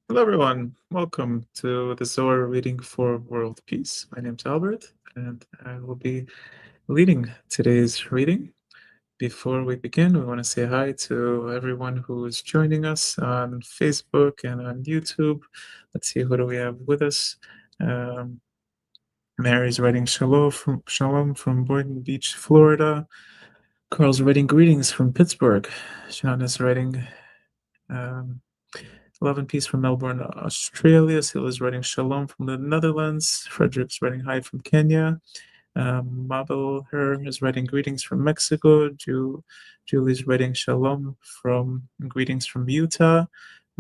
Hello, everyone. Welcome to the Zohar reading for world peace. My name's Albert, and I will be leading today's reading. Before we begin, we want to say hi to everyone who is joining us on Facebook and on YouTube. Let's see, who do we have with us? Um, Mary's writing shalom from Boynton Beach, Florida. Carl's writing greetings from Pittsburgh. Sean is writing um, Love and peace from Melbourne, Australia. Sila's writing shalom from the Netherlands. Frederick's writing hi from Kenya. Mabel Her is writing greetings from Mexico. Julie's writing shalom from greetings from Utah.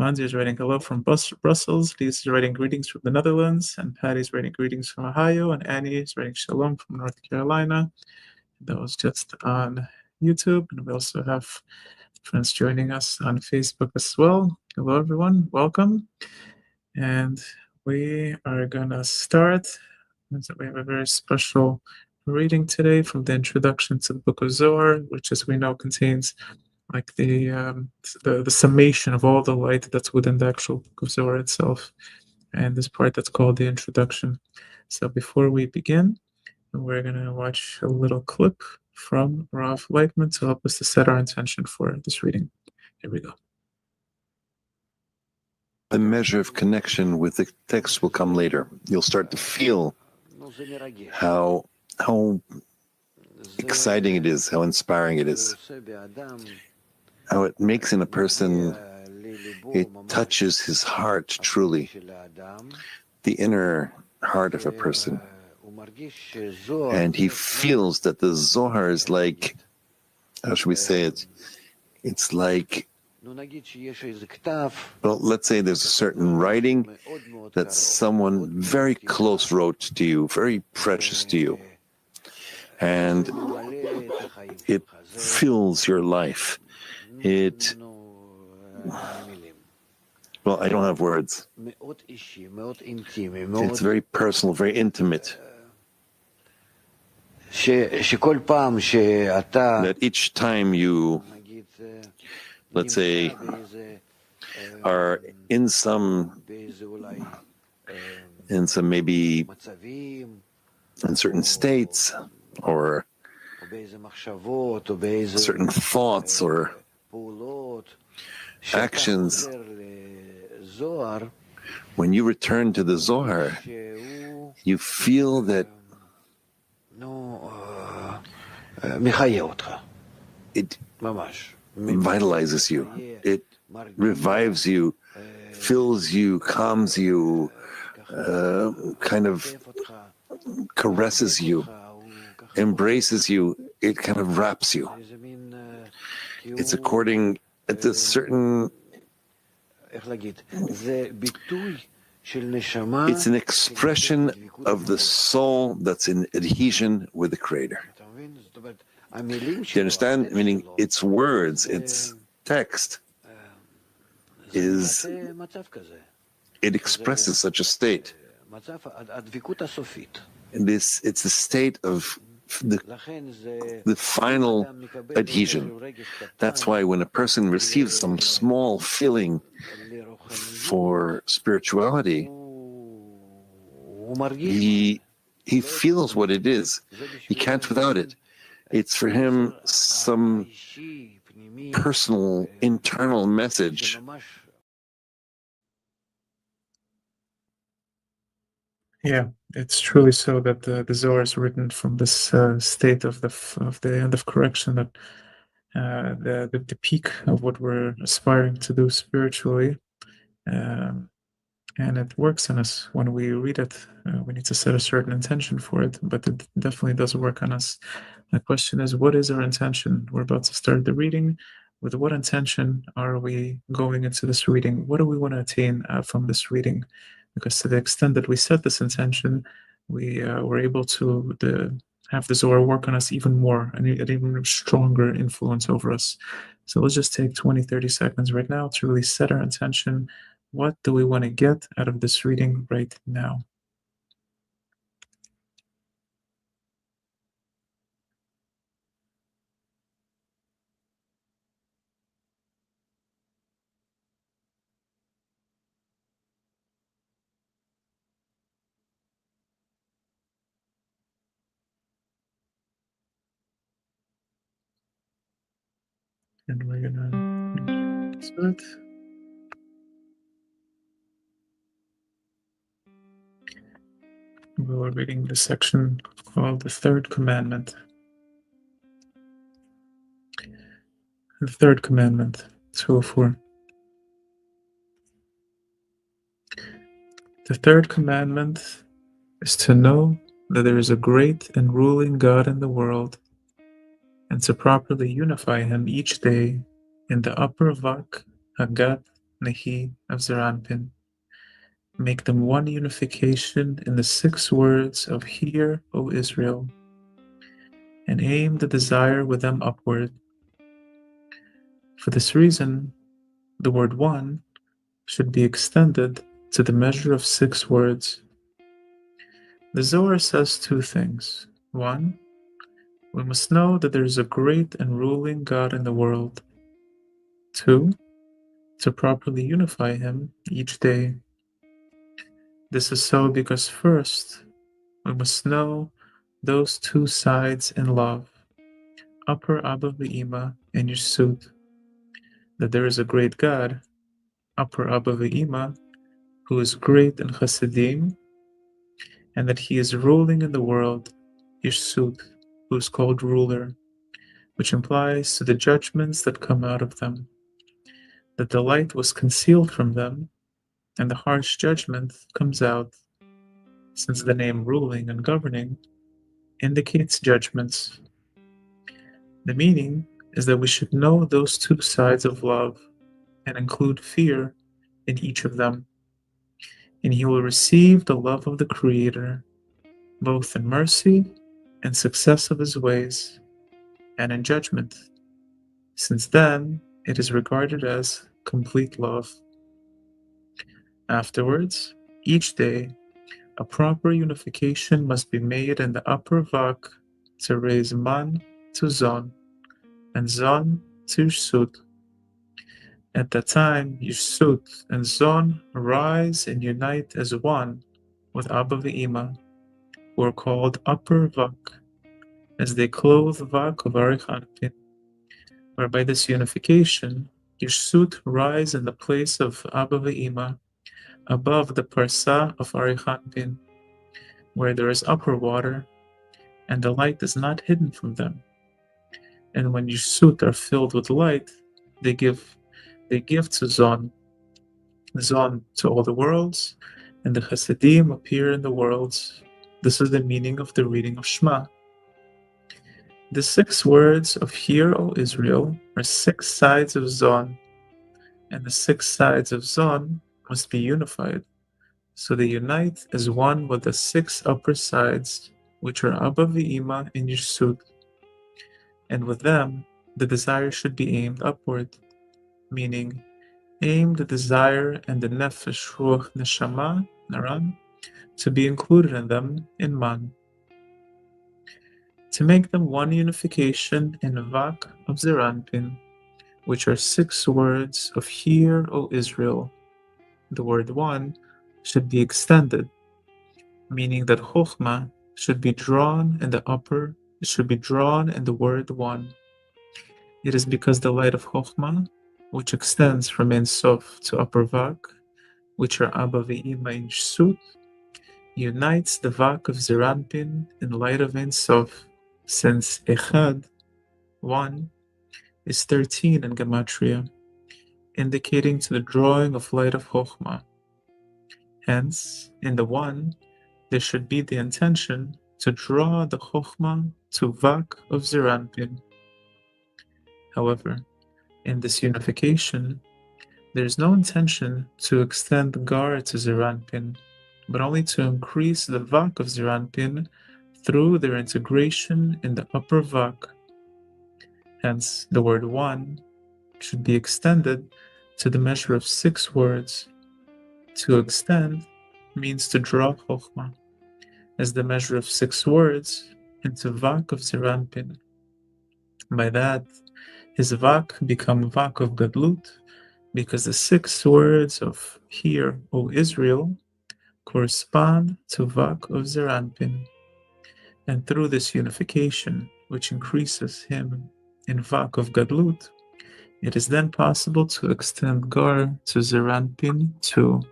Manzi is writing hello from Brussels. Lisa's writing greetings from the Netherlands. And Patty's writing greetings from Ohio. And Annie is writing shalom from North Carolina. That was just on YouTube. And we also have friends joining us on Facebook as well. Hello, everyone. Welcome. And we are going to start. We have a very special reading today from the introduction to the Book of Zohar, which, as we know, contains like the summation of all the light that's within the actual Book of Zohar itself, and this part that's called the introduction. So before we begin, we're going to watch a little clip from Rav Laitman to help us to set our intention for this reading. Here we go. The measure of connection with the text will come later. You'll start to feel how exciting it is, how inspiring it is, how it makes in a person, it touches his heart truly, the inner heart of a person. And he feels that the Zohar is like, how should we say it? It's like, well, let's say there's a certain writing that someone very close wrote to you, very precious to you, and it fills your life. Well, I don't have words. It's very personal, very intimate. That each time you, let's say, are in some maybe in certain states or certain thoughts or actions, when you return to the Zohar, you feel that it vitalizes you, it revives you, fills you, calms you, kind of caresses you, embraces you, it kind of wraps you. It's a certain, it's an expression of the soul that's in adhesion with the Creator. Do you understand? Meaning its words, its text, it expresses such a state. And it's a state of the final adhesion. That's why when a person receives some small feeling for spirituality, he feels what it is. He can't without it. It's for him some personal, internal message. Yeah, it's truly so that the Zohar is written from this state of the end of correction, that the peak of what we're aspiring to do spiritually, um, and it works on us when we read it. We need to set a certain intention for it, but it definitely does work on us. The question is, what is our intention? We're about to start the reading. With what intention are we going into this reading? What do we want to attain from this reading? Because to the extent that we set this intention, we were able to have the Zohar work on us even more and an even stronger influence over us. So let's just take 20, 30 seconds right now to really set our intention. What do we want to get out of this reading right now? And we're gonna start. We're reading the section called the Third Commandment. The Third Commandment, 204. The third commandment is to know that there is a great and ruling God in the world, and to properly unify Him each day in the upper Vak, Hagat, Nehi of Zeranpin. Make them one unification in the 6 words of Hear, O Israel, and aim the desire with them upward. For this reason, the word one should be extended to the measure of 6 words. The Zohar says 2 things. 1, we must know that there is a great and ruling God in the world. 2, to properly unify Him each day. This is so because first, we must know those 2 sides in love, upper Abba Ve'ima and Yesud, that there is a great God, upper Abba Ve'ima, who is great in Chassidim, and that He is ruling in the world, Yesud, who is called ruler, which implies to the judgments that come out of them, that the light was concealed from them, and the harsh judgment comes out, since the name ruling and governing indicates judgments. The meaning is that we should know those 2 sides of love and include fear in each of them, and he will receive the love of the Creator, both in mercy and success of his ways, and in judgment, since then it is regarded as complete love. Afterwards, each day, a proper unification must be made in the upper Vak to raise Man to Zon, and Zon to Yesud. At that time, Yesud and Zon rise and unite as one with Abba Ve'ima, who are called upper Vak, as they clothe Vak of Arichanpin, where by this unification, Yesud rise in the place of Abba Ve'ima, above the Parsa of Arichanpin, where there is upper water, and the light is not hidden from them. And when Yesud are filled with light, they give to Zon to all the worlds, and the Chassidim appear in the worlds. This is the meaning of the reading of Shema. The 6 words of Hear, O Israel, are 6 sides of Zon, and the 6 sides of Zon must be unified, so they unite as one with the 6 upper sides, which are Abba Ve'ima and Yesud, and with them the desire should be aimed upward, meaning aim the desire and the nefesh, ruach, neshama, naran, to be included in them in man. To make them one unification in Vak of Zeranpin, which are 6 words of Hear, O Israel, the word one should be extended, meaning that Chokhmah should be drawn in the word one. It is because the light of Chokhmah, which extends from Ein Sof to upper Vak, which are Abba Ve'ima and Yesud, unites the Vak of Zeranpin in light of Ein Sof, since Echad, 1, is 13 in Gematria, indicating to the drawing of light of Chokhmah. Hence, in the 1, there should be the intention to draw the Chokhmah to Vak of Zeranpin. However, in this unification, there is no intention to extend Gar to Zeranpin, but only to increase the Vak of Zeranpin through their integration in the upper Vak. Hence, the word one should be extended to the measure of 6 words. To extend means to draw Chokhmah as the measure of 6 words into Vak of Zeranpin. By that, his Vak become Vak of Gadlut, because the 6 words of Hear, O Israel, correspond to Vak of Zeranpin. And through this unification, which increases him in Vak of Gadlut, It is then possible to extend Gar to Zeranpin to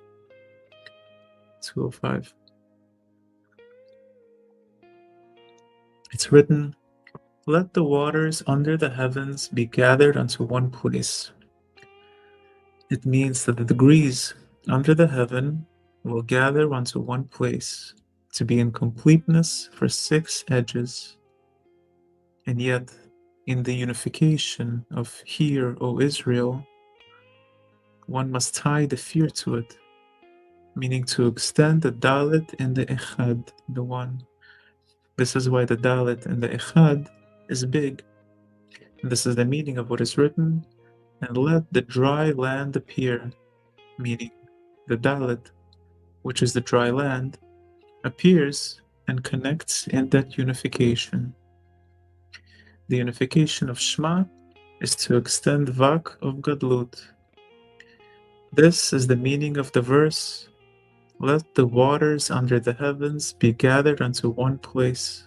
205. It's written, "Let the waters under the heavens be gathered unto one place." It means that the degrees under the heaven will gather unto one place to be in completeness for 6 edges. And yet, in the unification of Hear, O Israel, one must tie the fear to it, meaning to extend the Dalet and the Echad, the one. This is why the Dalet and the Echad is big. And this is the meaning of what is written, "And let the dry land appear," meaning the Dalet, which is the dry land, appears and connects in that unification. The unification of Shema is to extend Vak of Gadlut. This is the meaning of the verse, "Let the waters under the heavens be gathered unto one place,"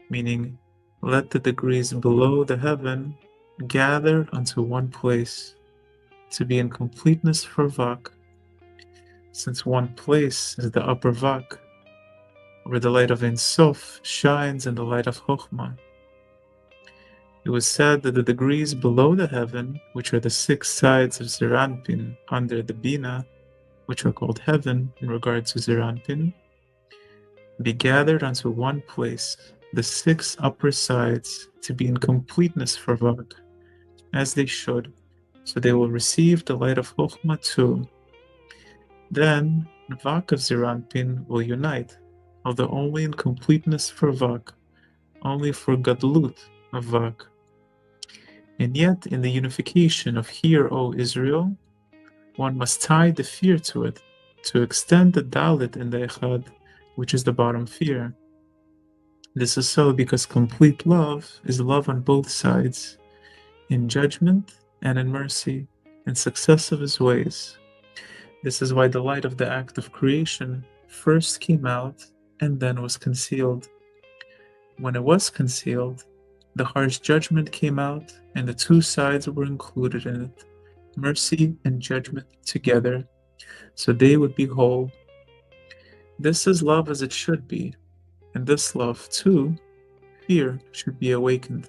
meaning, let the degrees below the heaven gather unto one place to be in completeness for Vak, since one place is the upper Vak, where the light of Ein Sof shines in the light of Chokhmah. It was said that the degrees below the heaven, which are the 6 sides of Zeranpin under the Bina, which are called heaven in regard to Zeranpin, be gathered unto one place, the 6 upper sides, to be in completeness for Vak, as they should, so they will receive the light of Chokhmah too. Then Vak of Zeranpin will unite, although only in completeness for Vak, only for Gadlut of Vak. And yet, in the unification of Hear, O Israel, one must tie the fear to it, to extend the Dalit in the Echad, which is the bottom fear. This is so because complete love is love on both sides, in judgment and in mercy, in success of his ways. This is why the light of the act of creation first came out and then was concealed. When it was concealed, the harsh judgment came out, and the 2 sides were included in it, mercy and judgment together, so they would be whole. This is love as it should be, and this love, too, fear, should be awakened.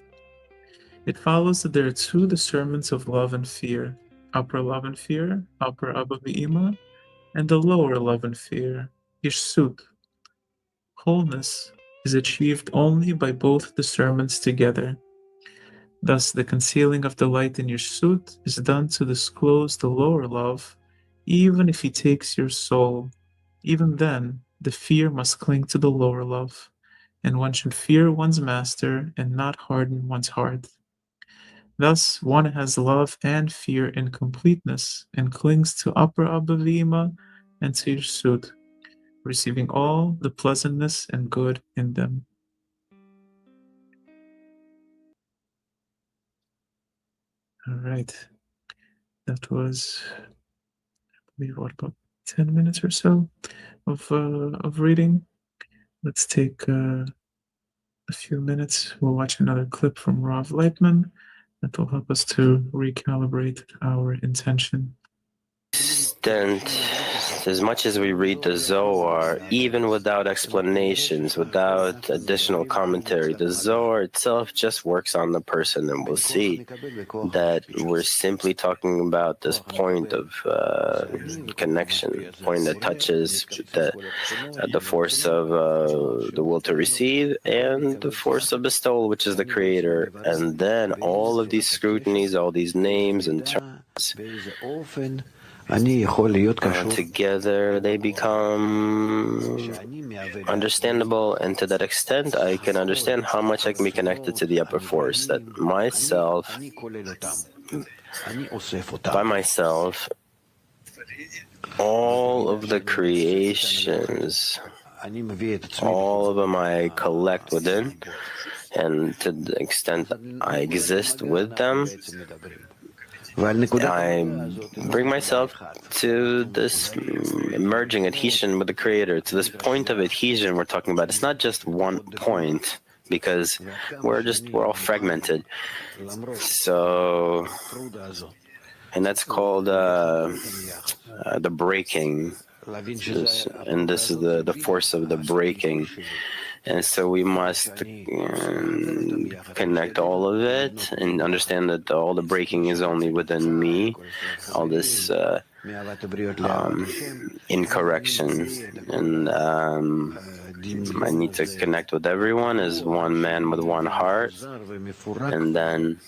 It follows that there are 2 discernments of love and fear, upper love and fear, upper Abba V'Ima, and the lower love and fear, Yishsut. Wholeness is achieved only by both discernments together. Thus, the concealing of the light in your suit is done to disclose the lower love, even if he takes your soul. Even then, the fear must cling to the lower love, and one should fear one's master and not harden one's heart. Thus, one has love and fear in completeness and clings to upper Abba V'Ima and to your suit, receiving all the pleasantness and good in them. All right. That was, I believe, what, about 10 minutes or so of reading. Let's take a few minutes. We'll watch another clip from Rav Laitman that will help us to recalibrate our intention. As much as we read the Zohar, even without explanations, without additional commentary, the Zohar itself just works on the person, and we'll see that we're simply talking about this point of connection, point that touches the force of the will to receive and the force of bestowal, which is the creator. And then all of these scrutinies, all these names and terms, together they become understandable, and to that extent I can understand how much I can be connected to the upper force, that myself, by myself, all of the creations, all of them I collect within, and to the extent I exist with them, I bring myself to this merging, adhesion with the Creator, to this point of adhesion we're talking about. It's not just one point. because we're all fragmented. So, and that's called the breaking. And this is the force of the breaking. And so we must connect all of it and understand that all the breaking is only within me, all this incorrection. And I need to connect with everyone as one man with one heart. And then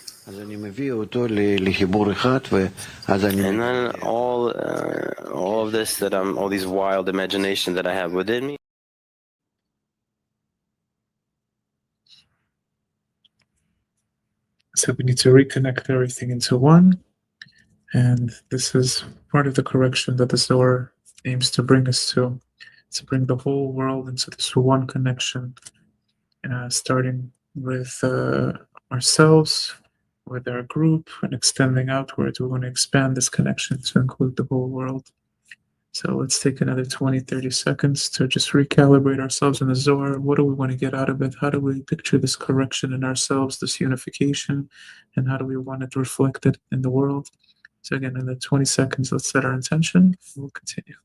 all of this all these wild imaginations that I have within me. So we need to reconnect everything into one. And this is part of the correction that the Zohar aims to bring us to bring the whole world into this one connection, starting with ourselves, with our group, and extending outward. We want to expand this connection to include the whole world. So let's take another 20, 30 seconds to just recalibrate ourselves in the Zohar. What do we want to get out of it? How do we picture this correction in ourselves, this unification, and how do we want it reflected in the world? So again, in the 20 seconds, let's set our intention. We'll continue.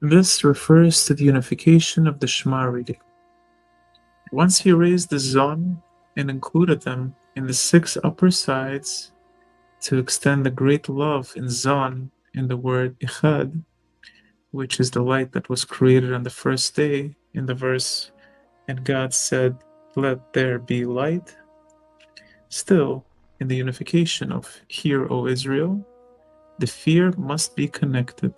This refers to the unification of the Shema reading. Once he raised the Zon and included them in the 6 upper sides to extend the great love in Zon in the word Echad, which is the light that was created on the first day, in the verse, and God said, "Let there be light." Still, in the unification of "Hear, O Israel," the fear must be connected.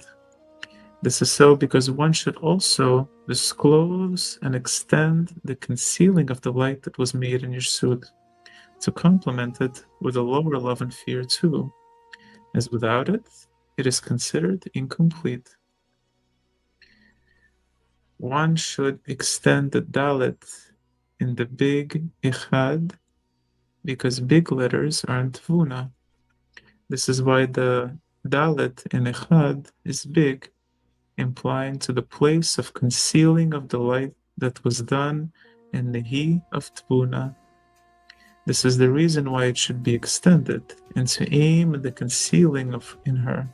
This is so because one should also disclose and extend the concealing of the light that was made in Yesud, to complement it with a lower love and fear too, as without it, it is considered incomplete. One should extend the Dalet in the big Echad, because big letters are in Tvuna. This is why the Dalet in Echad is big, implying to the place of concealing of the light that was done in the He of Tvuna. This is the reason why it should be extended, and to aim at the concealing of in her,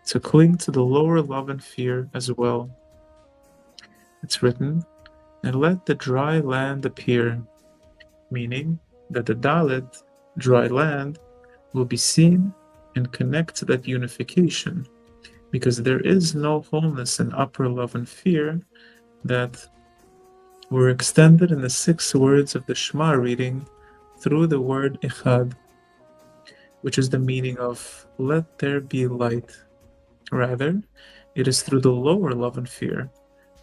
to cling to the lower love and fear as well. It's written, "And let the dry land appear," meaning that the Dalet, dry land, will be seen and connect to that unification, because there is no wholeness in upper love and fear that were extended in the 6 words of the Shema reading through the word Echad, which is the meaning of "let there be light." Rather, it is through the lower love and fear,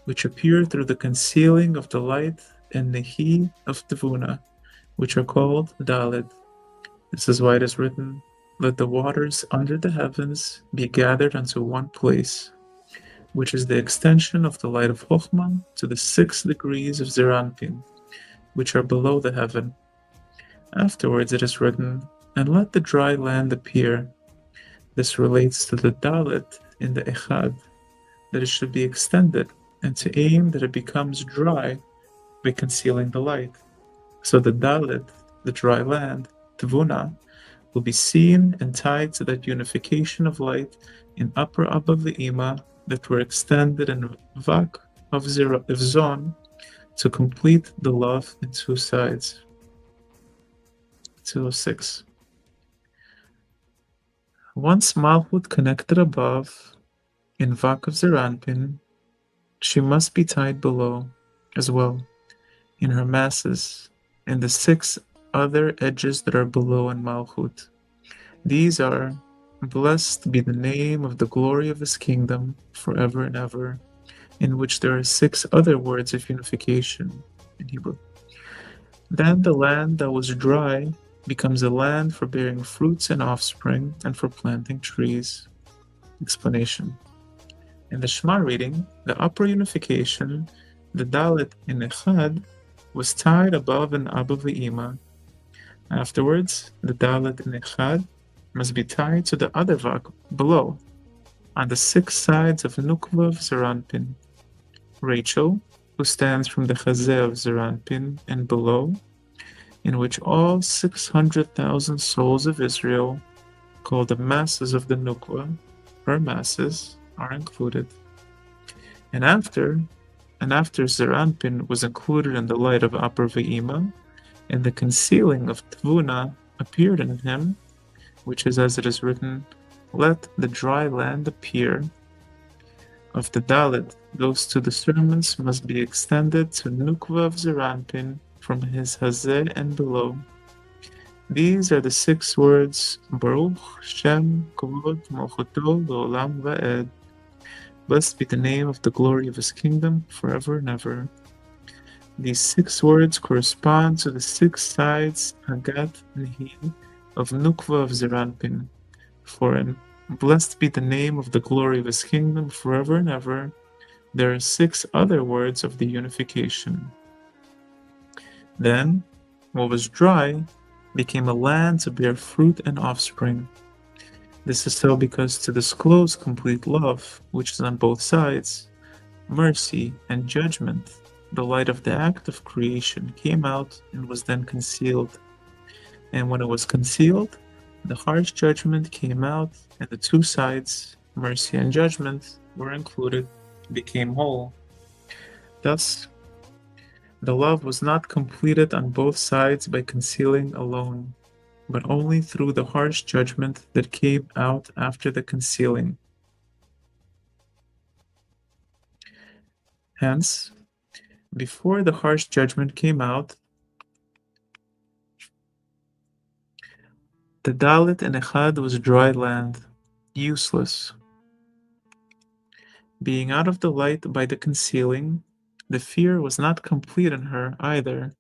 which appear through the concealing of the light and the He of Tvuna, which are called Dalet. This is why it is written, "Let the waters under the heavens be gathered unto one place," which is the extension of the light of Chochmah to the 6 degrees of Zeranpin, which are below the heaven. Afterwards it is written, "And let the dry land appear." This relates to the Dalet in the Echad, that it should be extended, and to aim that it becomes dry by concealing the light. So the Dalet, the dry land, Tvuna, will be seen and tied to that unification of light in upper Abba Ve'ima that were extended in Vak of Zon to complete the love in 2 sides. 206. Once Malchut connected above in Vak of Zeranpin, she must be tied below as well, in her masses, in the 6 other edges that are below in Malchut. These are, "Blessed be the name of the glory of his kingdom forever and ever," in which there are 6 other words of unification in Hebrew. Then the land that was dry becomes a land for bearing fruits and offspring and for planting trees. Explanation. In the Shema reading, the upper unification, the Dalet in Echad, was tied above an Abba V'Ima. Afterwards, the Dalet in Echad must be tied to the other Vak below, on the 6 sides of Nukva of Zeranpin. Rachel, who stands from the Chazeh of Zeranpin and below, in which all 600,000 souls of Israel, called the masses of the Nukva, her masses, are included. And after Zeranpin was included in the light of Upper Ve'ima, and the concealing of Tvuna appeared in him, which is as it is written, let the dry land appear. Of the Dalet, those 2 discernments must be extended to Nukva of Zeranpin from his Hazeh and below. These are the 6 words Baruch Shem Kavod Malchuto L'Olam Va'ed. Blessed be the name of the glory of his kingdom forever and ever. These 6 words correspond to the 6 sides Hagat Nihil of Nukva of Zeranpin. For in blessed be the name of the glory of his kingdom forever and ever, there are 6 other words of the unification. Then, what was dry became a land to bear fruit and offspring. This is so because to disclose complete love, which is on both sides, mercy and judgment, the light of the act of creation came out and was then concealed. And when it was concealed, the harsh judgment came out, and the 2 sides, mercy and judgment, were included, became whole. Thus, the love was not completed on both sides by concealing alone, but only through the harsh judgment that came out after the concealing. Hence, before the harsh judgment came out, the Dalet in Echad was dry land, useless. Being out of the light by the concealing, the fear was not complete in her either,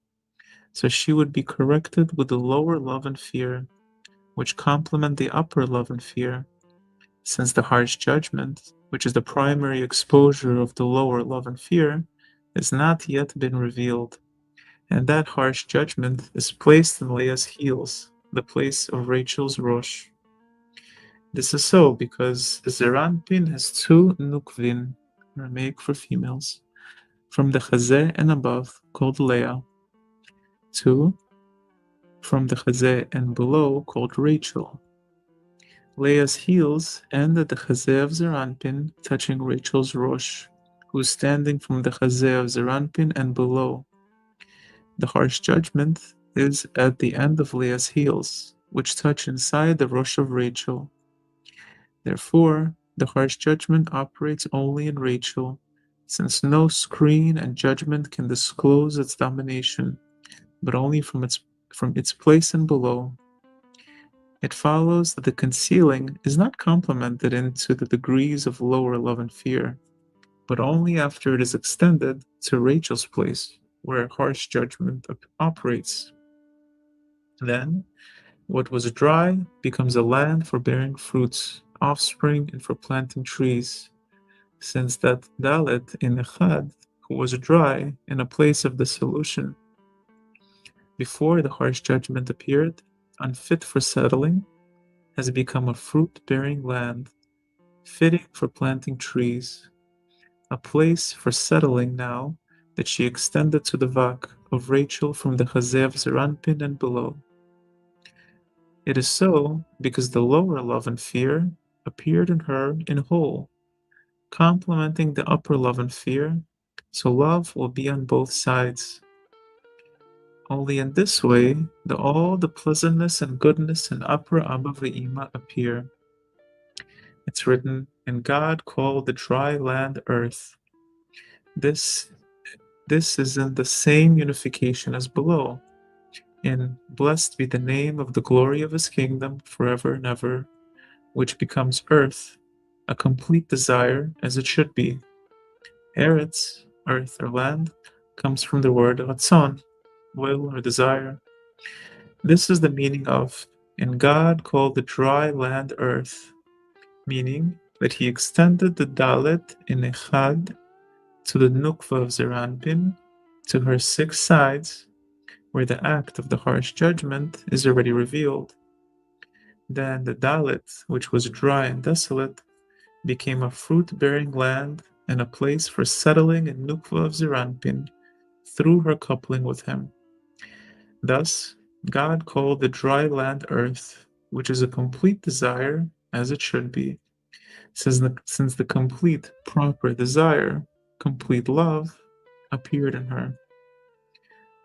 so she would be corrected with the lower love and fear, which complement the upper love and fear, since the harsh judgment, which is the primary exposure of the lower love and fear, has not yet been revealed, and that harsh judgment is placed in Leah's heels, the place of Rachel's Rosh. This is so because Zeranpin has 2 nukvin, Aramaic for females, from the Chazeh and above, called Leah, 2 from the Chazeh and below, called Rachel. Leah's heels end at the Chazeh of Zeranpin, touching Rachel's Rosh, who is standing from the Chazeh of Zeranpin and below. The harsh judgment is at the end of Leah's heels, which touch inside the Rosh of Rachel. Therefore, the harsh judgment operates only in Rachel, since no screen and judgment can disclose its domination, but only from its place and below. It follows that the concealing is not complemented into the degrees of lower love and fear, but only after it is extended to Rachel's place, where harsh judgment operates. Then, what was dry becomes a land for bearing fruits, offspring, and for planting trees, since that Dalet in Echad, who was dry in a place of dissolution, before the harsh judgment appeared, unfit for settling, has become a fruit-bearing land, fitting for planting trees, a place for settling now that she extended to the Vak of Rachel from the Chazeh of Zeranpin and below. It is so because the lower love and fear appeared in her in whole, complementing the upper love and fear, so love will be on both sides. Only in this way do all the pleasantness and goodness in upper Abba Ve'ima appear. It's written, and God called the dry land earth. This is in the same unification as below. In blessed be the name of the glory of his kingdom forever and ever, which becomes earth, a complete desire as it should be. Eretz, earth or land, comes from the word ratzon, will or desire. This is the meaning of, and God called the dry land earth, meaning that he extended the Dalet in Echad to the Nukva of Zeranpin, to her 6 sides, where the act of the harsh judgment is already revealed. Then the Dalet, which was dry and desolate, became a fruit-bearing land and a place for settling in Nukva of Zeranpin through her coupling with him. Thus, God called the dry land earth, which is a complete desire, as it should be, since the complete, proper desire, complete love, appeared in her.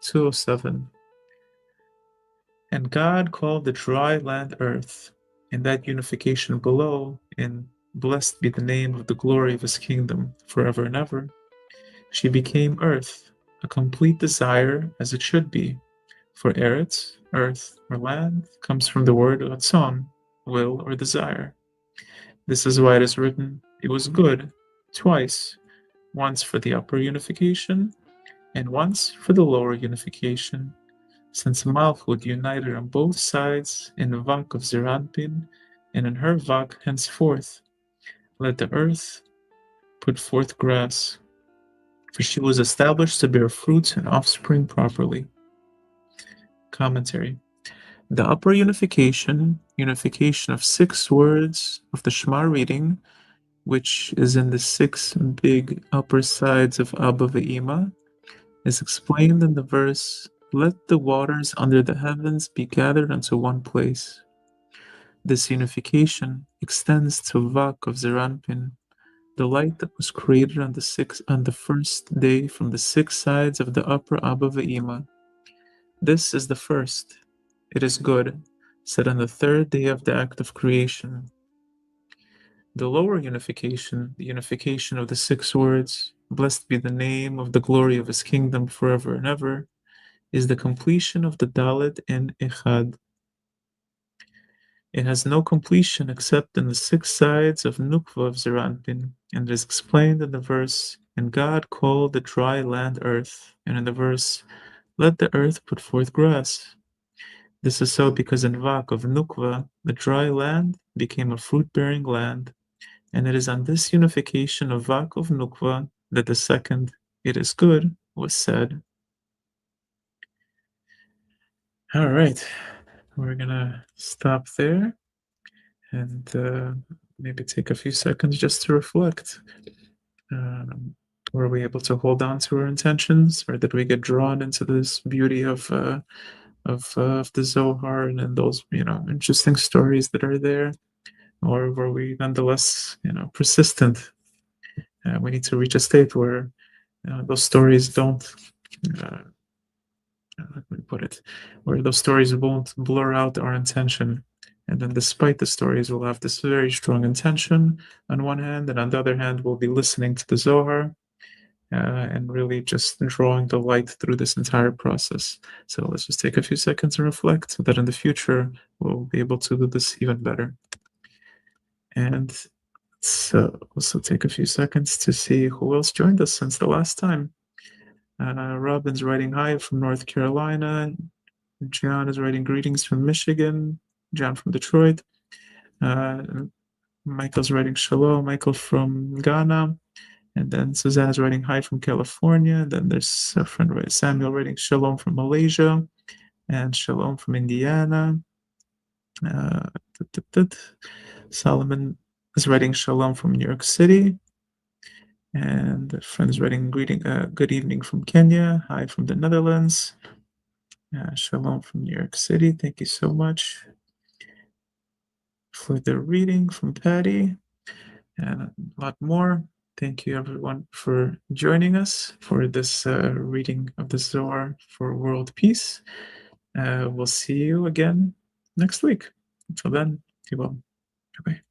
207. And God called the dry land earth, in that unification below, in blessed be the name of the glory of his kingdom forever and ever, she became earth, a complete desire as it should be. For eretz, earth, or land, comes from the word ratzon, will or desire. This is why it is written, it was good, twice, once for the upper unification, and once for the lower unification, since Malchut united on both sides in the Vak of Zeranpin, and in her Vak henceforth, let the earth put forth grass, for she was established to bear fruits and offspring properly. Commentary. The upper unification of 6 words of the Shema reading, which is in the 6 big upper sides of Abba Ve'ima, is explained in the verse, "Let the waters under the heavens be gathered unto one place." This unification extends to Vak of Zeranpin, the light that was created on the first day from the 6 sides of the upper Abba Ve'ima. This is the first. It is good, said on the 3rd day of the act of creation. The lower unification, the unification of the 6 words, blessed be the name of the glory of his kingdom forever and ever, is the completion of the Dalet in Echad. It has no completion except in the 6 sides of Nukva of Zeranpin, and it is explained in the verse, and God called the dry land earth, and in the verse, let the earth put forth grass. This is so because in Vak of Nukva, the dry land became a fruit-bearing land, and it is on this unification of Vak of Nukva that the second, it is good, was said. All right, we're gonna stop there and maybe take a few seconds just to reflect. Were we able to hold on to our intentions, or did we get drawn into this beauty of the Zohar and those interesting stories that are there, or were we nonetheless persistent? We need to reach a state where those stories don't. Let me put it, where those stories won't blur out our intention. And then despite the stories, we'll have this very strong intention on one hand, and on the other hand, we'll be listening to the Zohar and really just drawing the light through this entire process. So let's just take a few seconds and reflect so that in the future, we'll be able to do this even better. And let's also take a few seconds to see who else joined us since the last time. Robin's writing hi from North Carolina. John is writing greetings from Michigan. John from Detroit. Michael's writing shalom. Michael from Ghana. And then Suzanne is writing hi from California. And then there's a friend, Samuel, writing shalom from Malaysia. And shalom from Indiana. Solomon is writing shalom from New York City. And a friend is writing good evening from Kenya. Hi from the Netherlands. Shalom from New York City. Thank you so much for the reading from Patty and a lot more. Thank you everyone for joining us for this reading of the Zohar for world peace. We'll see you again next week. Until then, be well. Bye-bye.